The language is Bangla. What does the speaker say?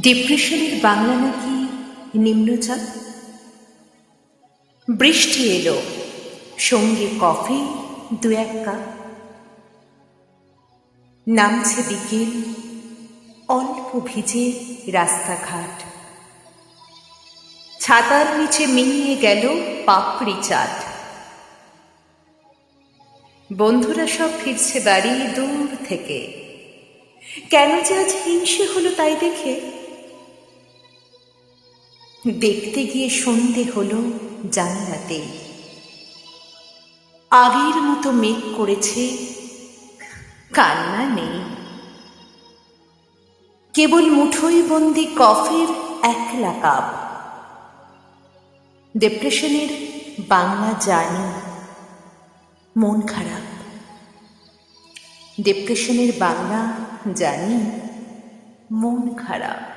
ডিপ্রেশনের বাংলা নাকি নিম্নচাপ। বৃষ্টি এলো, সঙ্গে কফি দু এক কাপ। নামছে বিকেল, অল্প ভিজে রাস্তাঘাট। ছাতার নিচে মিলিয়ে গেল পাপড়ি চাট। বন্ধুরা সব ফিরছে বাড়ি দূর থেকে। কেন যে আজ হিংসে হলো তাই দেখে। দেখতে গিয়ে সন্ধে হলো জানালাতেই। আগের মতো মেঘ করেছে, কান্না নেই। কেবল মুঠোই বন্দি কফির একলা কাপ। ডিপ্রেশনের বাংলা জানি মন খারাপ। ডিপ্রেশনের বাংলা জানি মন খারাপ।